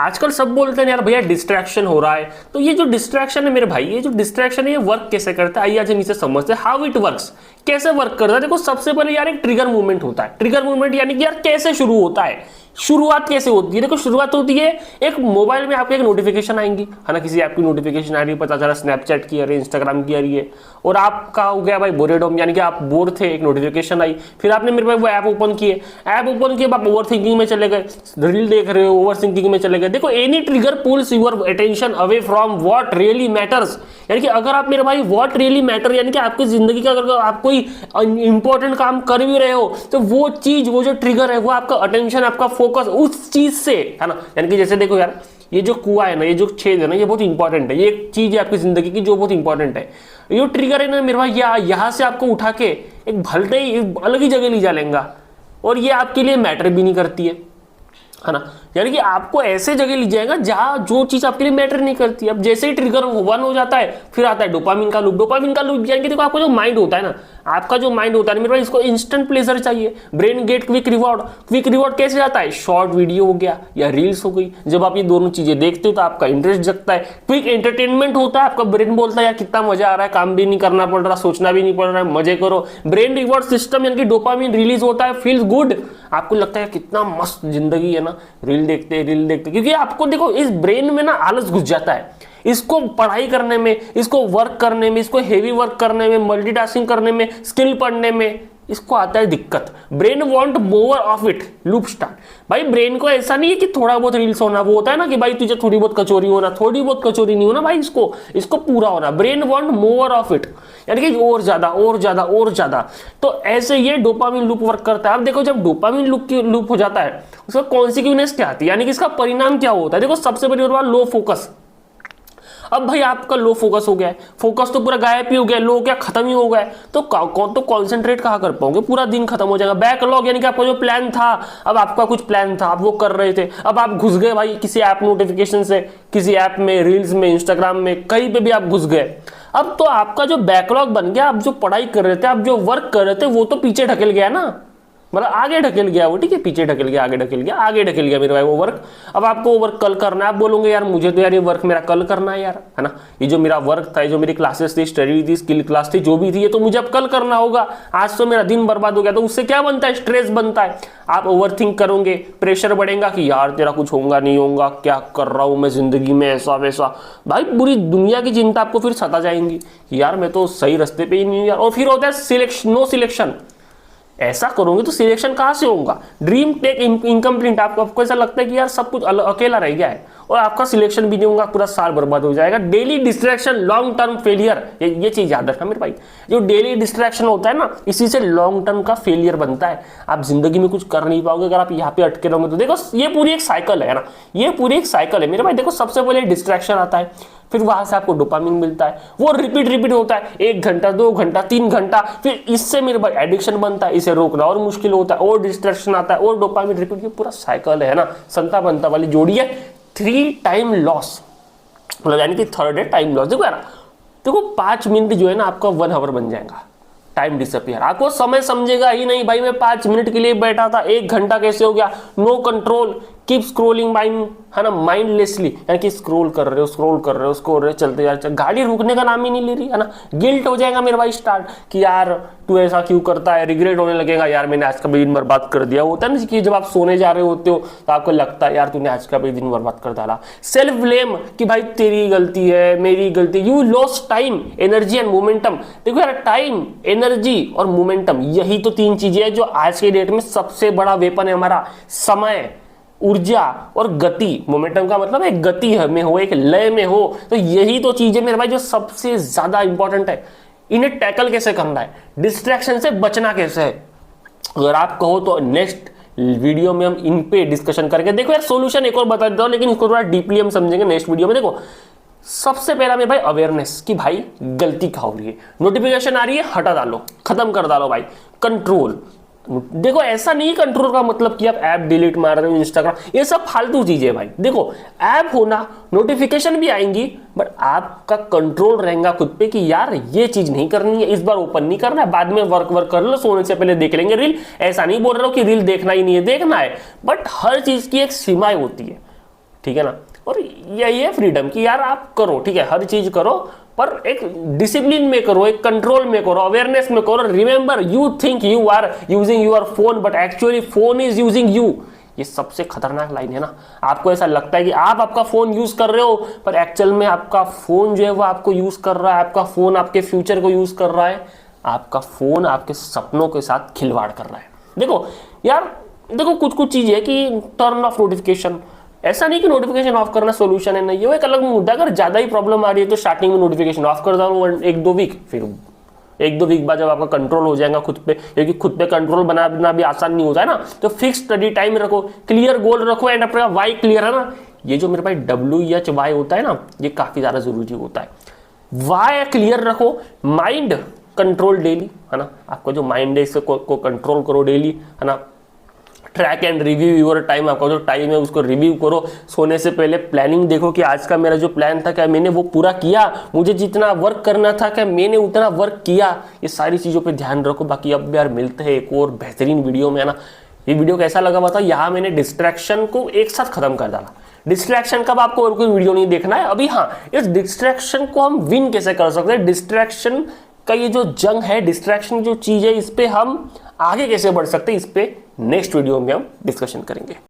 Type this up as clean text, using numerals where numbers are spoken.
आजकल सब बोलते हैं यार भैया डिस्ट्रैक्शन हो रहा है, तो ये जो डिस्ट्रैक्शन है मेरे भाई, ये जो डिस्ट्रैक्शन है ये वर्क कैसे करता है, आइए आज हम इसे समझते हैं हाउ इट वर्क्स, कैसे वर्क करता है। देखो सबसे पहले यार एक ट्रिगर मूवमेंट होता है। ट्रिगर मूवमेंट यानी कि यार कैसे शुरू होता है, शुरुआत कैसे होती है। देखो शुरुआत होती है एक मोबाइल में आपको एक नोटिफिकेशन आएंगी, है ना, किसी ऐप की नोटिफिकेशन आ रही है, पता चला स्नैपचैट की आ रही है, इंस्टाग्राम की आ रही है, और आपका हो गया भाई बोरेडम, यानी कि आप बोर थे, एक नोटिफिकेशन आई, फिर आपने मेरे भाई वो ऐप ओपन किए, ऐप ओपन किए आप ओवर थिंकिंग में चले गए, रील देख रहे हो, ओवर थिंकिंग में चले गए। देखो any trigger pulls your attention away from what really matters, यानी कि अगर आप मेरे भाई व्हाट रियली मैटर, यानी कि आपकी जिंदगी का अगर आप कोई इंपॉर्टेंट काम कर भी रहे हो तो वो चीज, वो जो ट्रिगर है वो आपका अटेंशन, आपका फोकस उस चीज से, है ना। यानी कि जैसे देखो यार ये जो कुआं है ना, ये जो छेद है ना, ये बहुत इंपॉर्टेंट है, ये एक चीज है आपकी जिंदगी की जो बहुत इंपॉर्टेंट है। ये ट्रिगर है ना मेरे भाई, यहाँ से आपको उठा के एक भलते ही अलग ही जगह ले जा लेगा, और ये आपके लिए मैटर भी नहीं करती है ना। यानी कि आपको ऐसे जगह ले जाएगा जहां जो चीज आपके लिए मैटर नहीं करती। अब जैसे ही ट्रिगर वन हो जाता है फिर आता है डोपामिन का लूप। डोपामिन का लूप यानी कि देखो आपका जो माइंड होता है ना, आपका जो माइंड होता है मेरे भाई, इसको इंस्टेंट प्लेजर चाहिए, brain get quick reward. Quick reward कैसे आता है, शॉर्ट वीडियो हो गया या रील्स हो गई, जब आप ये दोनों चीजें देखते हो तो आपका इंटरेस्ट जगता है। क्विक एंटरटेनमेंट होता है, आपका ब्रेन बोलता है यार कितना मजा आ रहा है, काम भी नहीं करना पड़ रहा, सोचना भी नहीं पड़ रहा है, मजे करो। ब्रेन रिवॉर्ड सिस्टम यानी कि डोपामिन रिलीज होता है, फील्स गुड, आपको लगता है कितना मस्त जिंदगी है ना, रील देखते, क्योंकि आपको देखो इस ब्रेन में ना आलस घुस जाता है, इसको पढ़ाई करने में, इसको वर्क करने में, इसको हेवी वर्क करने में, मल्टीटास्किंग करने में, स्किल पढ़ने में, इसको आता है दिक्कत। Brain want more of it, loop start. भाई ब्रेन को ऐसा नहीं है कि थोड़ा बहुत रील्स होना, वो होता है ना कि भाई तुझे थोड़ी बहुत कचोरी होना, थोड़ी बहुत कचोरी नहीं होना भाई, इसको पूरा होना। Brain want more of it, यानी कि और ज्यादा और ज्यादा और ज्यादा। तो ऐसे ये डोपामिन लूप वर्क करता है। अब देखो जब डोपामिन लूप हो जाता है उसका कॉन्सिक्वेंस क्या आती है, यानी कि इसका परिणाम क्या होता है। देखो सबसे पहली बात लो फोकस। अब भाई आपका लो फोकस हो गया है, फोकस तो पूरा गायब ही हो गया, लो क्या खत्म ही हो गया है, तो कॉन्सेंट्रेट कहाँ कर पाओगे, पूरा दिन खत्म हो जाएगा। बैकलॉग यानी कि आपका जो प्लान था, अब आपका कुछ प्लान था, आप वो कर रहे थे, अब आप घुस गए भाई किसी ऐप नोटिफिकेशन से, किसी ऐप में, रील्स में, इंस्टाग्राम में, कहीं पे भी आप घुस गए। अब तो आपका जो बैकलॉग बन गया, आप जो पढ़ाई कर रहे थे, आप जो वर्क कर रहे थे, वो तो पीछे ढकेल गया ना, मतलब आगे ढकेल गया वो, ठीक है, पीछे ढकेल गया, आगे ढकेल गया, आगे ढकेल गया मेरे भाई वो वर्क। अब आपको वो वर्क कल करना है, आप बोलोगे यार मुझे तो यार ये वर्क मेरा कल करना है यार, है ना, ये जो मेरा वर्क था, ये जो मेरी क्लासेस थी, स्टडी थी, स्किल क्लास थी, जो भी थी, ये तो मुझे अब कल करना होगा, आज तो मेरा दिन बर्बाद हो गया। तो उससे क्या बनता है, स्ट्रेस बनता है, आप ओवर थिंक करोगे, प्रेशर बढ़ेगा कि यार तेरा कुछ होगा नहीं होगा, क्या कर रहा हूं मैं जिंदगी में, ऐसा वैसा, भाई पूरी दुनिया की चिंता आपको फिर सता जाएंगी कि यार मैं तो सही रास्ते पे ही नहीं हूं यार। और फिर होता है सिलेक्शन, नो सिलेक्शन। ऐसा करोगे तो सिलेक्शन कहां से होगा, ड्रीम टेक इनकम्प्लीट, आपको ऐसा लगता है कि यार सब कुछ अकेला रह गया है, और आपका सिलेक्शन भी नहीं होगा, पूरा साल बर्बाद हो जाएगा। Daily distraction long term failure, ये चीज याद रखना मेरे भाई, जो डेली डिस्ट्रैक्शन होता है ना, इसी से लॉन्ग टर्म का फेलियर बनता है। आप जिंदगी में कुछ कर नहीं पाओगे अगर आप यहाँ पे अटके रहोगे। तो देखो ये पूरी एक साइकिल है ना, ये पूरी एक साइकिल है मेरे भाई। देखो सबसे पहले डिस्ट्रैक्शन आता है, फिर वहां से आपको डोपामिन मिलता है, वो रिपीट होता है, 1 घंटा 2 घंटा 3 घंटा, फिर इससे मेरे भाई एडिक्शन बनता है, इसे रोकना और मुश्किल होता है, और डिस्ट्रैक्शन आता है, और डोपामिन रिपीट, ये पूरा साइकिल है ना, संता बनता वाली जोड़ी है। 3 टाइम लॉस, मतलब यानी कि थर्ड है टाइम लॉस। देखो यार, देखो 5 मिनट जो है ना आपका 1 आवर बन जाएगा, टाइम डिसअपियर, आपको समय समझेगा ही नहीं भाई, मैं 5 मिनट के लिए बैठा था, 1 घंटा कैसे हो गया, no control, keep scrolling mind, है ना, माइंडलेसली, यानी कि स्क्रोल कर रहे हो, चलते जा रहे, गाड़ी रुकने का नाम ही नहीं ले रही, है ना। गिल्ट हो जाएगा मेरे भाई स्टार्ट कि यार तू ऐसा क्यों करता है, रिग्रेट होने लगेगा, यार मैंने आज का भी दिन बर्बाद कर दिया। होता है ना कि जब आप सोने जा रहे होते हो तो आपको लगता है यार तूने आज का भी दिन बर्बाद कर डाला। सेल्फ ब्लेम कि भाई तेरी गलती है, मेरी गलती, you lost time, energy and momentum. देखो यार टाइम, एनर्जी और मोमेंटम, यही तो 3 चीजें हैं जो आज के डेट में सबसे बड़ा वेपन है हमारा। समय, ऊर्जा और गति, मोमेंटम का मतलब एक गति है में हो, एक लय में हो, तो यही तो चीजें मेरे भाई जो सबसे ज्यादा इंपॉर्टेंट है। इन्हें टैकल कैसे करना है, डिस्ट्रैक्शन से बचना कैसे है, अगर आप कहो तो नेक्स्ट वीडियो में हम इन पे डिस्कशन करेंगे। देखो यार सॉल्यूशन एक और बता देता हूं, लेकिन इसको थोड़ा डीपली हम समझेंगे नेक्स्ट वीडियो में। देखो सबसे पहला मेरे भाई अवेयरनेस कि भाई गलती क्या हो रही है, नोटिफिकेशन आ रही है हटा डालो, खत्म कर डालो भाई। कंट्रोल, देखो ऐसा नहीं कंट्रोल का मतलब कि आप ऐप डिलीट मार रहे हो, इंस्टाग्राम, ये सब फालतू चीजें है भाई। देखो ऐप होना, नोटिफिकेशन भी आएंगी, बट आपका कंट्रोल रहेगा खुद पे कि यार ये चीज नहीं करनी है, इस बार ओपन नहीं करना है, बाद में वर्क कर लो, सोने से पहले देख लेंगे रील। ऐसा नहीं बोल रहा हूं कि रील देखना ही नहीं है, देखना है, बट हर चीज की एक सीमाएं होती है। ठीक है ना। और यही है फ्रीडम कि यार आप करो, ठीक है, हर चीज करो पर एक डिसिप्लिन में करो, एक कंट्रोल में करो, अवेयरनेस में करो। Remember you think you are using your phone but actually phone is using you. ये सबसे खतरनाक लाइन है ना। आपको ऐसा लगता है कि आप आपका फोन यूज कर रहे हो पर एक्चुअल में आपका फोन जो है वो आपको यूज कर रहा है, आपका फोन आपके फ्यूचर को यूज कर रहा है, आपका फोन आपके सपनों के साथ खिलवाड़ कर रहा है। देखो यार, देखो कुछ कुछ चीज है कि टर्न ऑफ नोटिफिकेशन, ऐसा नहीं कि नोटिफिकेशन ऑफ करना सोल्यूशन है, नहीं, ये एक अलग मुद्दा। अगर ज्यादा ही प्रॉब्लम आ रही है तो स्टार्टिंग में नोटिफिकेशन ऑफ कर दो 1-2 वीक, फिर 1-2 वीक बाद जब आपका कंट्रोल हो जाएगा खुद पे, क्योंकि खुद पे कंट्रोल बनाना भी आसान नहीं होता है ना, तो फिक्स स्टडी टाइम रखो, क्लियर गोल रखो एंड अपना वाई क्लियर है ना। ये जो मेरे पास WHY होता है ना, ये काफी ज्यादा जरूरी होता है। वाई क्लियर रखो, माइंड कंट्रोल डेली, है ना, आपका जो माइंड है इसको को कंट्रोल करो डेली, है ना। Track and review your time, आपका जो टाइम है उसको रिव्यू करो। सोने से पहले प्लानिंग देखो कि आज का मेरा जो प्लान था क्या मैंने वो पूरा किया, मुझे जितना वर्क करना था क्या मैंने उतना वर्क किया। ये सारी चीज़ों पे ध्यान रखो। बाकी अब यार मिलते हैं एक और बेहतरीन वीडियो में, है ना। ये वीडियो कैसा लगा बताओ। यहाँ मैंने डिस्ट्रैक्शन को एक साथ खत्म कर डाला। डिस्ट्रैक्शन का आपको और कोई वीडियो नहीं देखना है अभी। हाँ, इस डिस्ट्रैक्शन को हम विन कैसे कर सकते हैं, डिस्ट्रैक्शन का ये जो जंग है, डिस्ट्रैक्शन जो चीज है, इस पे हम आगे कैसे बढ़ सकते हैं, इस पे नेक्स्ट वीडियो में हम डिस्कशन करेंगे।